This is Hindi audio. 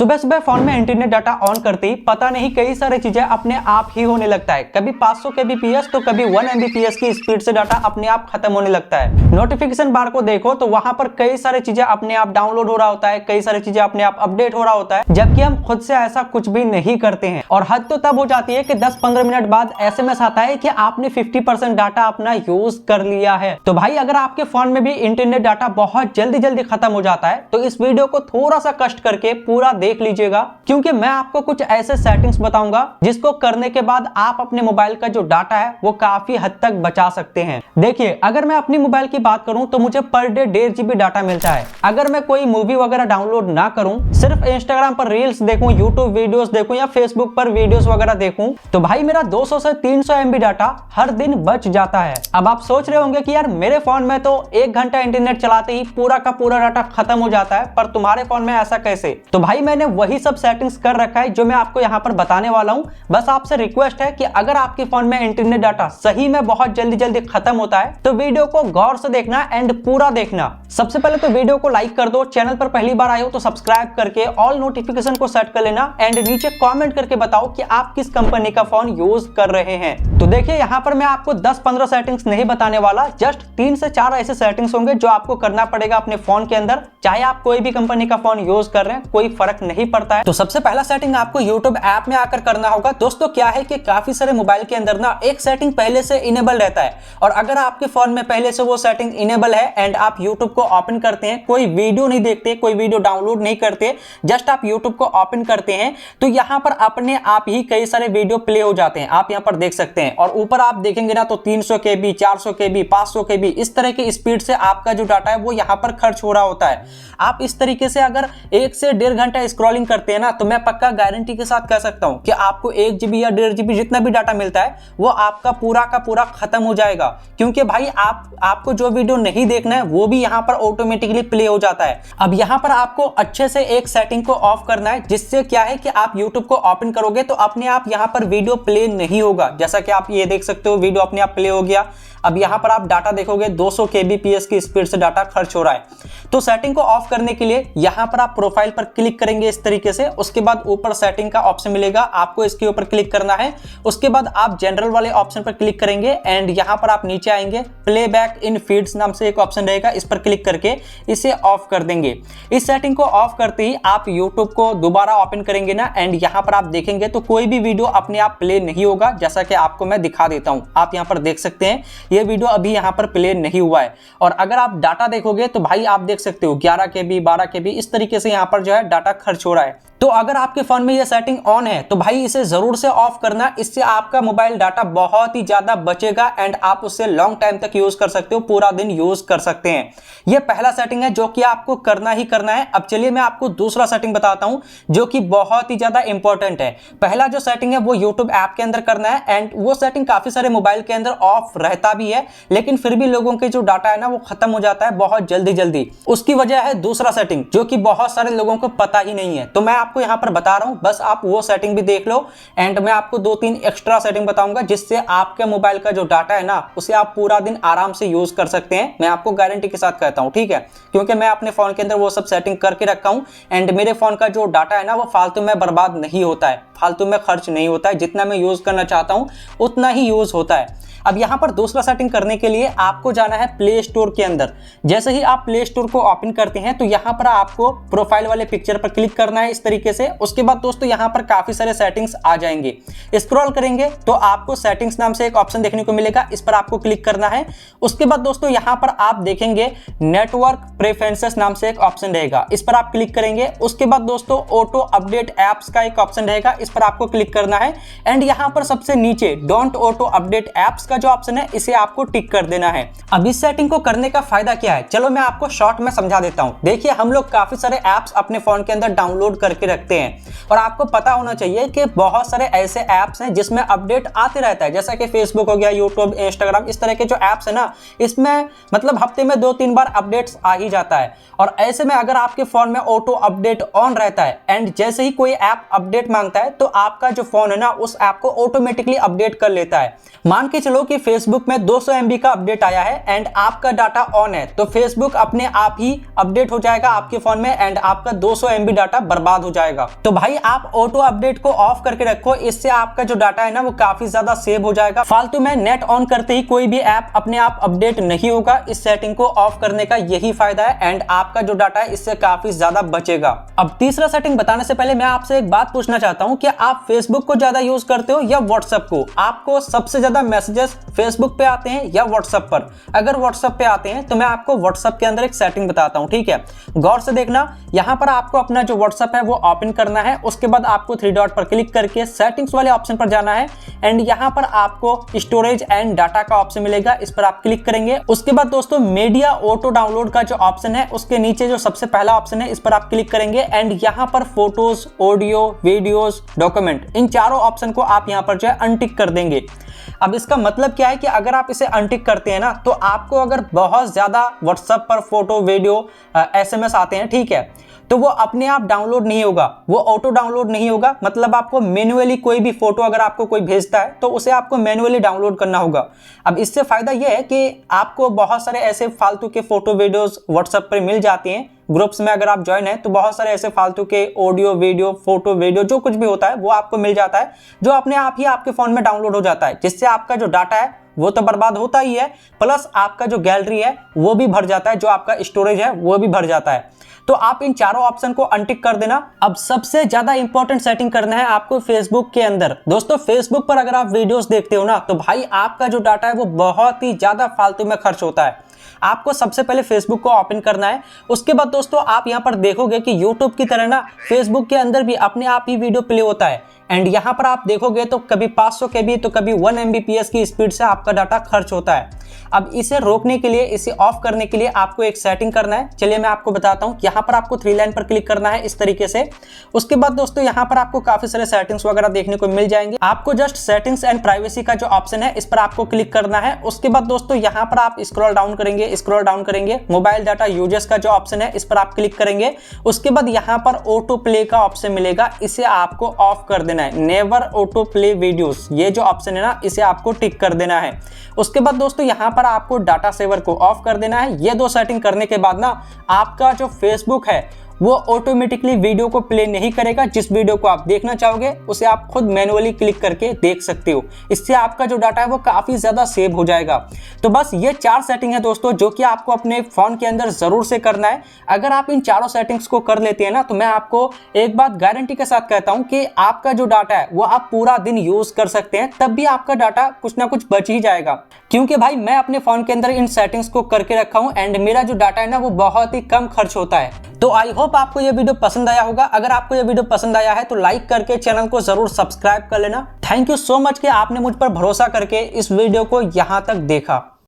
सुबह सुबह फोन में इंटरनेट डाटा ऑन करते ही पता नहीं कई सारी चीजें अपने आप ही होने लगता है। कभी 500 kbps तो कभी 1 mbps की स्पीड से डाटा अपने आप खत्म होने लगता है। नोटिफिकेशन बार को देखो तो वहां पर कई सारी चीजें अपने आप डाउनलोड हो रहा होता है, कई सारी चीजें अपने आप अपडेट हो रहा होता है, जबकि हम खुद से ऐसा कुछ भी नहीं करते हैं। और हद तो तब हो जाती है कि 10-15 मिनट बाद SMS आता है कि आपने 50% डाटा अपना यूज कर लिया है। तो भाई अगर आपके फोन में भी इंटरनेट डाटा बहुत जल्दी खत्म हो जाता है तो इस वीडियो को थोड़ा सा कष्ट करके पूरा देख लीजिएगा, क्योंकि मैं आपको कुछ ऐसे सेटिंग्स बताऊंगा जिसको करने के बाद आप अपने मोबाइल का जो डाटा है वो काफी हद तक बचा सकते हैं। देखिए, अगर मैं अपनी मोबाइल की बात करूं तो मुझे पर डे 1.5 GB डाटा मिलता है। अगर मैं कोई मूवी वगैरह डाउनलोड ना करूं, सिर्फ इंस्टाग्राम पर रील्स देखूं, यूट्यूब वीडियोस देखूं या फेसबुक पर वीडियोस वगैरह देखूं, तो भाई मेरा 200 से 300 MB डाटा हर दिन बच जाता है। अब आप सोच रहे होंगे कि यार मेरे फोन में तो 1 घंटा इंटरनेट चलाते ही पूरा का पूरा डाटा खत्म हो जाता है, पर तुम्हारे फोन में ऐसा कैसे? तो भाई मैंने वही सब सेटिंग्स कर रखा है जो मैं आपको यहाँ पर बताने वाला हूँ। बस आपसे रिक्वेस्ट है कि अगर आपके फोन में इंटरनेट डाटा सही में बहुत जल्दी खत्म होता है तो वीडियो को गौर से देखना एंड पूरा देखना। सबसे पहले तो वीडियो को लाइक कर दो, चैनल पर पहली बार आए हो तो सब्सक्राइब करके ऑल नोटिफिकेशन को सेट कर लेना एंड नीचे कमेंट करके बताओ कि आप किस कंपनी का फोन यूज कर रहे हैं। तो देखिए, यहाँ पर मैं आपको 10-15 सेटिंग्स नहीं बताने वाला, जस्ट 3 से 4 ऐसे सेटिंग्स होंगे जो आपको करना पड़ेगा अपने फोन के अंदर। चाहे आप कोई भी कंपनी का फोन यूज कर रहे हैं, कोई फर्क नहीं पड़ता है। तो सबसे पहला सेटिंग आपको YouTube ऐप में आकर करना होगा। दोस्तों क्या है कि काफी सारे मोबाइल के अंदर ना एक सेटिंग पहले से इनेबल रहता है, और अगर आपके फोन में पहले से वो सेटिंग इनेबल है एंड आप YouTube को ओपन करते हैं, कोई वीडियो नहीं देखते, कोई वीडियो डाउनलोड नहीं करते, जस्ट आप YouTube को ओपन करते हैं, तो यहाँ पर अपने आप ही कई सारे वीडियो प्ले हो जाते हैं। आप यहाँ पर देख सकते हैं, और ऊपर आप देखेंगे ना तो 300 KB, 400 KB, 500 KB इस तरह की स्पीड से आपका जो डाटा है वो यहाँ पर खर्च हो रहा होता है। आप इस तरीके से अगर 1 से 1.5 घंटा स्क्रॉलिंग करते हैं ना, तो मैं पक्का गारंटी के साथ कह सकता हूं कि आपको 1 GB या 1.5 GB जितना भी डाटा मिलता है वो आपका पूरा का पूरा खत्म हो जाएगा, क्योंकि भाई आपको जो वीडियो नहीं देखना है वो भी यहाँ पर ऑटोमेटिकली प्ले हो जाता है। अब यहाँ पर आपको अच्छे से एक सेटिंग को ऑफ करना है, जिससे क्या है कि आप YouTube को ओपन करोगे तो अपने आप यहाँ पर वीडियो प्ले नहीं होगा। जैसा कि आप ये देख सकते हो, वीडियो अपने आप प्ले हो गया। अब यहाँ पर आप डाटा देखोगे 200 kbps की स्पीड से डाटा खर्च हो रहा है। तो सेटिंग को ऑफ करने के लिए यहाँ पर आप प्रोफाइल पर क्लिक करेंगे इस तरीके से। उसके बाद ऊपर सेटिंग का ऑप्शन मिलेगा, आपको इसके ऊपर क्लिक करना है। उसके बाद आप जनरल वाले ऑप्शन पर क्लिक करेंगे एंड यहाँ पर आप नीचे आएंगे, प्लेबैक इन फीड्स नाम से एक ऑप्शन रहेगा, इस पर क्लिक करके इसे ऑफ कर देंगे। इस सेटिंग को ऑफ करते ही आप यूट्यूब को दोबारा ओपन करेंगे ना, एंड यहाँ पर आप देखेंगे तो कोई भी वीडियो अपने आप प्ले नहीं होगा, जैसा कि आपको मैं दिखा देता हूँ। आप यहाँ पर देख सकते हैं ये वीडियो अभी यहाँ पर प्ले नहीं हुआ है। और अगर आप डाटा देखोगे तो भाई आप देख सकते हो 11 KB, 12 KB इस तरीके से यहाँ पर जो है डाटा खर्च हो रहा है। तो अगर आपके फोन में ये सेटिंग ऑन है तो भाई इसे जरूर से ऑफ करना, इससे आपका मोबाइल डाटा बहुत ही ज्यादा बचेगा एंड आप उससे लॉन्ग टाइम तक यूज कर सकते हो, पूरा दिन यूज कर सकते हैं। ये पहला सेटिंग है जो कि आपको करना ही करना है। अब चलिए मैं आपको दूसरा सेटिंग बताता हूं जो कि बहुत ही ज्यादा इंपॉर्टेंट है। पहला जो सेटिंग है वो YouTube ऐप के अंदर करना है, एंड वो सेटिंग काफी सारे मोबाइल के अंदर ऑफ रहता भी है, लेकिन फिर भी लोगों के जो डाटा है ना वो खत्म हो जाता है बहुत जल्दी। उसकी वजह है दूसरा सेटिंग जो कि बहुत सारे लोगों को पता ही नहीं है। तो मैं आपको यहाँ पर बता रहा हूं, बस आप वो सेटिंग भी देख लो एंड मैं आपको 2-3 एक्स्ट्रा सेटिंग बताऊंगा जिससे आपके मोबाइल का जो डाटा है ना उसे आप पूरा दिन आराम से यूज कर सकते हैं। मैं आपको गारंटी के साथ कहता हूं, ठीक है, क्योंकि मैं अपने फोन के अंदर वो सब सेटिंग करके रखा हूं एंड मेरे फोन का जो डाटा है ना वो फालतू में बर्बाद नहीं होता है, फालतू में खर्च नहीं होता है। जितना मैं यूज करना चाहता हूं उतना ही यूज होता है। अब यहाँ पर दूसरा सेटिंग करने के लिए आपको जाना है प्ले स्टोर के अंदर। जैसे ही आप प्ले स्टोर को ओपन करते हैं तो यहाँ पर आपको प्रोफाइल वाले पिक्चर पर क्लिक करना है इस तरीके से। उसके बाद दोस्तों यहाँ पर काफी सारे सेटिंग्स आ जाएंगे। स्क्रॉल करेंगे तो आपको सेटिंग्स नाम से एक ऑप्शन देखने को मिलेगा, इस पर आपको क्लिक करना है। उसके बाद दोस्तों यहाँ पर आप देखेंगे नेटवर्क प्रेफरेंसेस नाम से एक ऑप्शन रहेगा, इस पर आप क्लिक करेंगे। उसके बाद दोस्तों ऑटो अपडेट एप्स का एक ऑप्शन रहेगा, इस पर आपको क्लिक करना है एंड यहाँ पर सबसे नीचे डोंट ऑटो अपडेट एप्स का जो ऑप्शन है इसे आपको टिक कर देना है। अब इस सेटिंग को करने का फायदा क्या है, चलो मैं आपको शॉर्ट में समझा देता हूं। देखिए, हम लोग काफी सारे एप्स अपने फोन के अंदर डाउनलोड करके रखते हैं, और आपको पता होना चाहिए कि बहुत सारे ऐसे एप्स हैं जिसमें अपडेट आते रहता है, जैसा कि फेसबुक हो गया, यूट्यूब, इंस्टाग्राम, इस तरह के जो एप्स है ना इसमें मतलब हफ्ते में 2-3 बार अपडेट्स आ ही जाता है। और ऐसे में अगर आपके फोन में ऑटो अपडेट ऑन रहता है एंड जैसे ही कोई ऐप अपडेट मांगता है तो आपका जो फोन है ना उस ऐप को ऑटोमेटिकली अपडेट कर लेता है। मान के चलो कि फेसबुक में 200 MB का अपडेट आया है एंड आपका डाटा ऑन है, तो फेसबुक अपने आप ही अपडेट हो जाएगा आपके फोन में एंड आपका 200 MB डाटा बर्बाद हो जाएगा। तो भाई आप ऑटो अपडेट को ऑफ करके रखो, इससे आपका जो डाटा है ना वो काफी ज्यादा सेव हो जाएगा। फालतू में नेट ऑन करते ही कोई भी ऐप अपने आप अपडेट नहीं होगा। इस सेटिंग को ऑफ करने का यही फायदा है एंड आपका जो डाटा है इससे काफी ज्यादा बचेगा। अब तीसरा सेटिंग बताने से पहले मैं आपसे एक बात पूछना चाहता हूं कि आप फेसबुक को ज्यादा यूज करते हो या व्हाट्सएप को? आपको सबसे ज्यादा मैसेजेस फेसबुक पे आते हैं या व्हाट्सएप पर? अगर व्हाट्सएप पे आते हैं तो मैं आपको व्हाट्सएप के अंदर एक सेटिंग बताता हूं, ठीक है? गौर से देखना, यहां पर आपको अपना जो व्हाट्सएप है वो ओपन करना है। उसके बाद आपको 3 डॉट पर क्लिक करके सेटिंग्स वाले ऑप्शन पर जाना है एंड यहां पर आपको स्टोरेज एंड डाटा का ऑप्शन मिलेगा, इस पर आप क्लिक करेंगे। उसके बाद दोस्तों मीडिया ऑटो डाउनलोड का जो ऑप्शन है उसके नीचे जो सबसे पहला ऑप्शन है इस पर आप क्लिक करेंगे एंड यहां पर फोटोज, ऑडियो, वीडियोस, डॉक्यूमेंट, इन चारों ऑप्शन को आप यहां पर जो है अनटिक कर देंगे। अब इसका मतलब क्या है कि अगर आप इसे अनटिक करते हैं ना तो आपको अगर बहुत ज्यादा व्हाट्सएप पर फोटो, वीडियो, SMS आते हैं, ठीक है, तो वो अपने आप डाउनलोड नहीं होगा, वो ऑटो डाउनलोड नहीं होगा। मतलब आपको मैन्युअली कोई भी फोटो अगर आपको कोई भेजता है तो उसे आपको मैन्युअली डाउनलोड करना होगा। अब इससे फायदा ये है कि आपको बहुत सारे ऐसे फालतू के फोटो, वीडियोस व्हाट्सएप पर मिल जाते हैं। ग्रुप्स में अगर आप ज्वाइन है तो बहुत सारे ऐसे फालतू के ऑडियो, वीडियो, फोटो, वीडियो जो कुछ भी होता है वो आपको मिल जाता है, जो अपने आप ही आपके फोन में डाउनलोड हो जाता है, जिससे आपका जो डाटा है वो तो बर्बाद होता ही है, प्लस आपका जो गैलरी है वो भी भर जाता है, जो आपका स्टोरेज है वो भी भर जाता है। तो आप इन चारों ऑप्शन को अनटिक कर देना। अब सबसे ज्यादा इंपॉर्टेंट सेटिंग करना है आपको फेसबुक के अंदर। दोस्तों फेसबुक पर अगर आप वीडियोस देखते हो ना तो भाई आपका जो डाटा है वो बहुत ही ज्यादा फालतू में खर्च होता है। आपको सबसे पहले फेसबुक को ओपन करना है। उसके बाद दोस्तों आप यहां पर देखोगे कि यूट्यूब की तरह ना फेसबुक के अंदर भी अपने आप ही वीडियो प्ले होता है एंड यहां पर आप देखोगे तो कभी 500 KB तो कभी 1 MBPS की स्पीड से आपका डाटा खर्च होता है। अब इसे रोकने के लिए, इसे ऑफ करने के लिए आपको एक सेटिंग करना है। चलिए मैं आपको बताता हूं। यहां पर आपको 3 लाइन पर क्लिक करना है इस तरीके से। उसके बाद दोस्तों यहां पर आपको काफी सारे सेटिंग्स वगैरह देखने को मिल जाएंगे। आपको जस्ट सेटिंग्स एंड प्राइवेसी का जो ऑप्शन है इस पर आपको क्लिक करना है। उसके बाद दोस्तों यहां पर आप स्क्रॉल डाउन करेंगे, मोबाइल डाटा यूजर्स का जो ऑप्शन है इस पर आप क्लिक करेंगे। उसके बाद यहां पर ऑटो प्ले का ऑप्शन मिलेगा, इसे आपको ऑफ कर देना है। नेवर ऑटो प्ले वीडियोस, ये जो ऑप्शन है ना इसे आपको टिक कर देना है। उसके बाद दोस्तों यहां पर आपको डाटा सेवर को ऑफ कर देना है। ये 2 सेटिंग करने के बाद ना आपका जो फेसबुक है वो ऑटोमेटिकली वीडियो को प्ले नहीं करेगा। जिस वीडियो को आप देखना चाहोगे उसे आप खुद मैनुअली क्लिक करके देख सकते हो। इससे आपका जो डाटा है वो काफी ज्यादा सेव हो जाएगा। तो बस ये 4 सेटिंग है दोस्तों जो कि आपको अपने फोन के अंदर जरूर से करना है। अगर आप इन चारों सेटिंग्स को कर लेते हैं ना तो मैं आपको एक बात गारंटी के साथ कहता हूं कि आपका जो डाटा है वो आप पूरा दिन यूज कर सकते हैं, तब भी आपका डाटा कुछ ना कुछ बच ही जाएगा। क्योंकि भाई मैं अपने फोन के अंदर इन सेटिंग्स को करके रखा हूं एंड मेरा जो डाटा है ना वो बहुत ही कम खर्च होता है। तो आई होप आपको ये वीडियो पसंद आया होगा। अगर आपको ये वीडियो पसंद आया है तो लाइक करके चैनल को जरूर सब्सक्राइब कर लेना। थैंक यू सो मच कि आपने मुझ पर भरोसा करके इस वीडियो को यहां तक देखा।